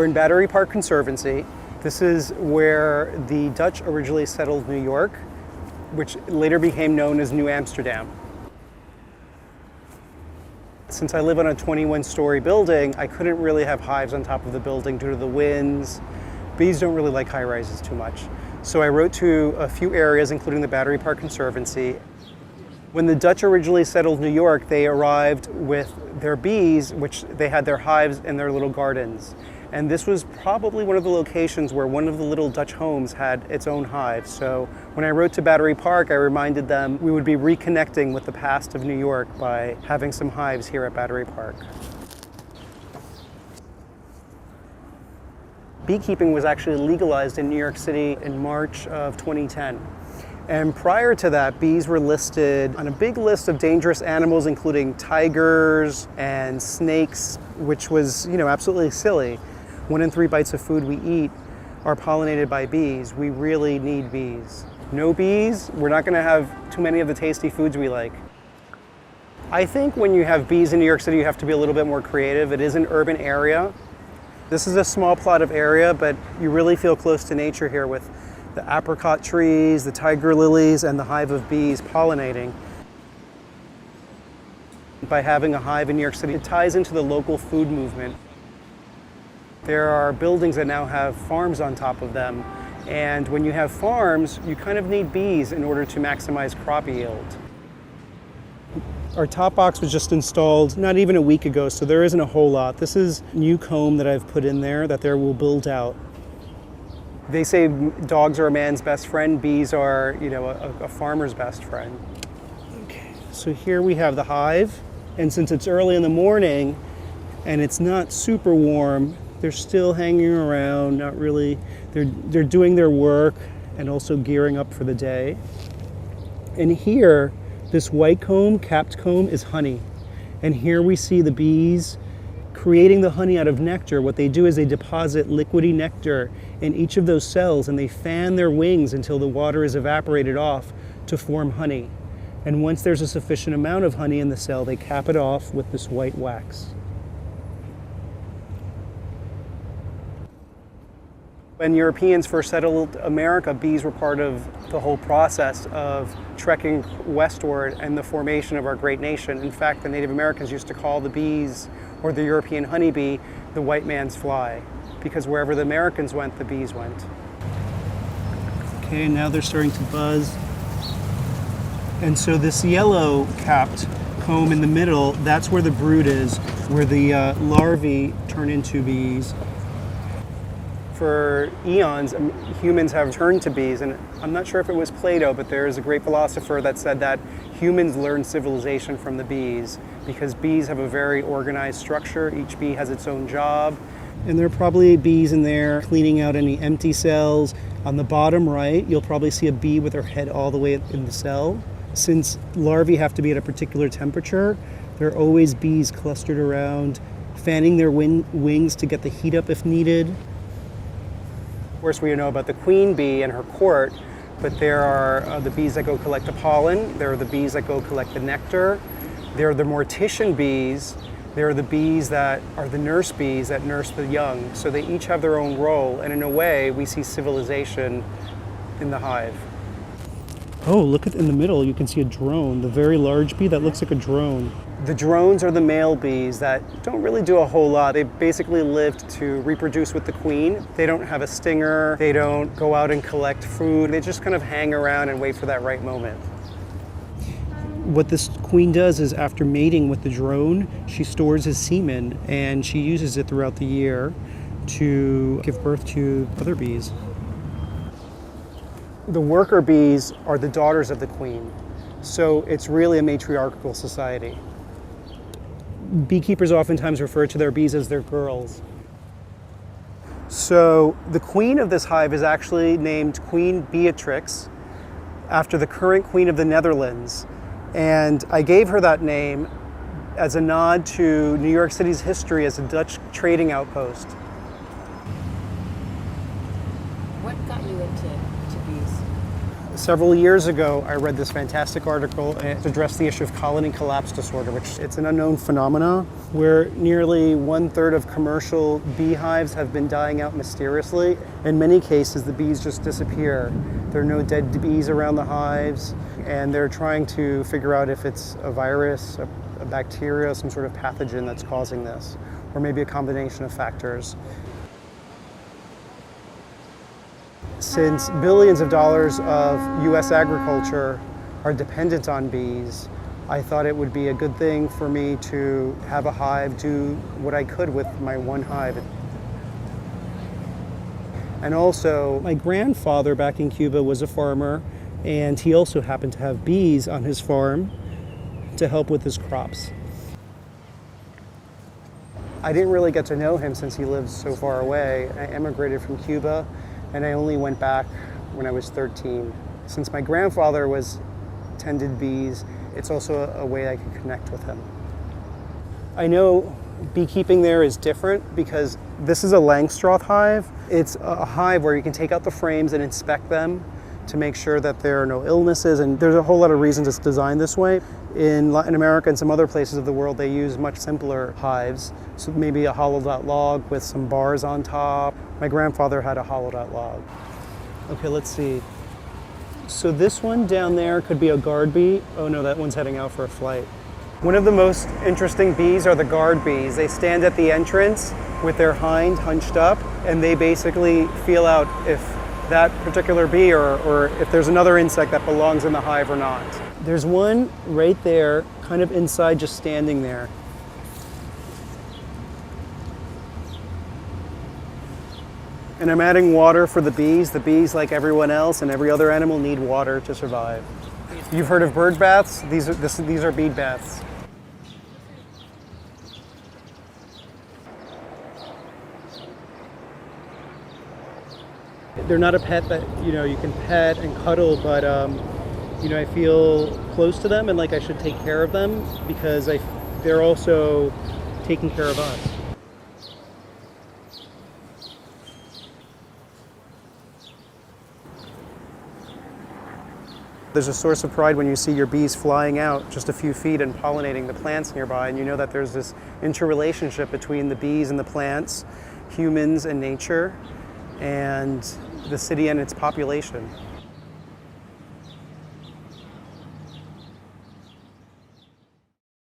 We're in Battery Park Conservancy. This is where the Dutch originally settled New York, which later became known as New Amsterdam. Since I live on a 21-story building, I couldn't really have hives on top of the building due to the winds. Bees don't really like high rises too much. So I wrote to a few areas, including the Battery Park Conservancy. When the Dutch originally settled New York, they arrived with their bees, which they had their hives in their little gardens. And this was probably one of the locations where one of the little Dutch homes had its own hive. So when I wrote to Battery Park, I reminded them we would be reconnecting with the past of New York by having some hives here at Battery Park. Beekeeping was actually legalized in New York City in March of 2010. And prior to that, bees were listed on a big list of dangerous animals, including tigers and snakes, which was, absolutely silly. 1 in 3 bites of food we eat are pollinated by bees. We really need bees. No bees, we're not gonna have too many of the tasty foods we like. I think when you have bees in New York City, you have to be a little bit more creative. It is an urban area. This is a small plot of area, but you really feel close to nature here with the apricot trees, the tiger lilies, and the hive of bees pollinating. By having a hive in New York City, it ties into the local food movement. There are buildings that now have farms on top of them, and when you have farms, you kind of need bees in order to maximize crop yield. Our top box was just installed not even a week ago, so there isn't a whole lot. This is new comb that I've put in there that will build out. They say dogs are a man's best friend, bees are, a farmer's best friend. Okay, so here we have the hive, and since it's early in the morning and it's not super warm, they're still hanging around, not really, they're doing their work and also gearing up for the day. And here, this white comb, capped comb, is honey. And here we see the bees creating the honey out of nectar. What they do is they deposit liquidy nectar in each of those cells, and they fan their wings until the water is evaporated off to form honey. And once there's a sufficient amount of honey in the cell, they cap it off with this white wax. When Europeans first settled America, bees were part of the whole process of trekking westward and the formation of our great nation. In fact, the Native Americans used to call the bees, or the European honeybee, the white man's fly, because wherever the Americans went, the bees went. Okay, now they're starting to buzz. And so this yellow capped comb in the middle, that's where the brood is, where the larvae turn into bees. For eons, humans have turned to bees, and I'm not sure if it was Plato, but there is a great philosopher that said that humans learned civilization from the bees, because bees have a very organized structure. Each bee has its own job, and there are probably bees in there cleaning out any empty cells. On the bottom right, you'll probably see a bee with her head all the way in the cell. Since larvae have to be at a particular temperature, there are always bees clustered around, fanning their wings to get the heat up if needed. Of course, we know about the queen bee and her court, but there are the bees that go collect the pollen, there are the bees that go collect the nectar, there are the mortician bees, there are the bees that are the nurse bees that nurse the young. So they each have their own role, and in a way, we see civilization in the hive. Oh, look in the middle, you can see a drone, the very large bee that looks like a drone. The drones are the male bees that don't really do a whole lot. They basically lived to reproduce with the queen. They don't have a stinger, they don't go out and collect food, they just kind of hang around and wait for that right moment. What this queen does is after mating with the drone, she stores his semen and she uses it throughout the year to give birth to other bees. The worker bees are the daughters of the queen, so it's really a matriarchal society. Beekeepers oftentimes refer to their bees as their girls. So the queen of this hive is actually named Queen Bee-atrix, after the current queen of the Netherlands. And I gave her that name as a nod to New York City's history as a Dutch trading outpost. What got you into bees? Several years ago, I read this fantastic article and it addressed the issue of colony collapse disorder, which it's an unknown phenomena where nearly 1/3 of commercial beehives have been dying out mysteriously. In many cases, the bees just disappear. There are no dead bees around the hives, and they're trying to figure out if it's a virus, a bacteria, some sort of pathogen that's causing this, or maybe a combination of factors. Since billions of dollars of US agriculture are dependent on bees, I thought it would be a good thing for me to have a hive, do what I could with my one hive. And also, my grandfather back in Cuba was a farmer, and he also happened to have bees on his farm to help with his crops. I didn't really get to know him since he lives so far away. I emigrated from Cuba, and I only went back when I was 13. Since my grandfather tended bees, it's also a way I could connect with him. I know beekeeping there is different because this is a Langstroth hive. It's a hive where you can take out the frames and inspect them to make sure that there are no illnesses, and there's a whole lot of reasons it's designed this way. In Latin America and some other places of the world, they use much simpler hives, so maybe a hollowed out log with some bars on top. My grandfather had a hollowed out log. Okay, let's see. So this one down there could be a guard bee. Oh no, that one's heading out for a flight. One of the most interesting bees are the guard bees. They stand at the entrance with their hind hunched up, and they basically feel out if that particular bee or if there's another insect that belongs in the hive or not. There's one right there, kind of inside, just standing there. And I'm adding water for the bees. The bees, like everyone else and every other animal, need water to survive. You've heard of bird baths? These are bead baths. They're not a pet that you can pet and cuddle, but I feel close to them and like I should take care of them because they're also taking care of us. There's a source of pride when you see your bees flying out just a few feet and pollinating the plants nearby, and you know that there's this interrelationship between the bees and the plants, humans and nature, and the city and its population.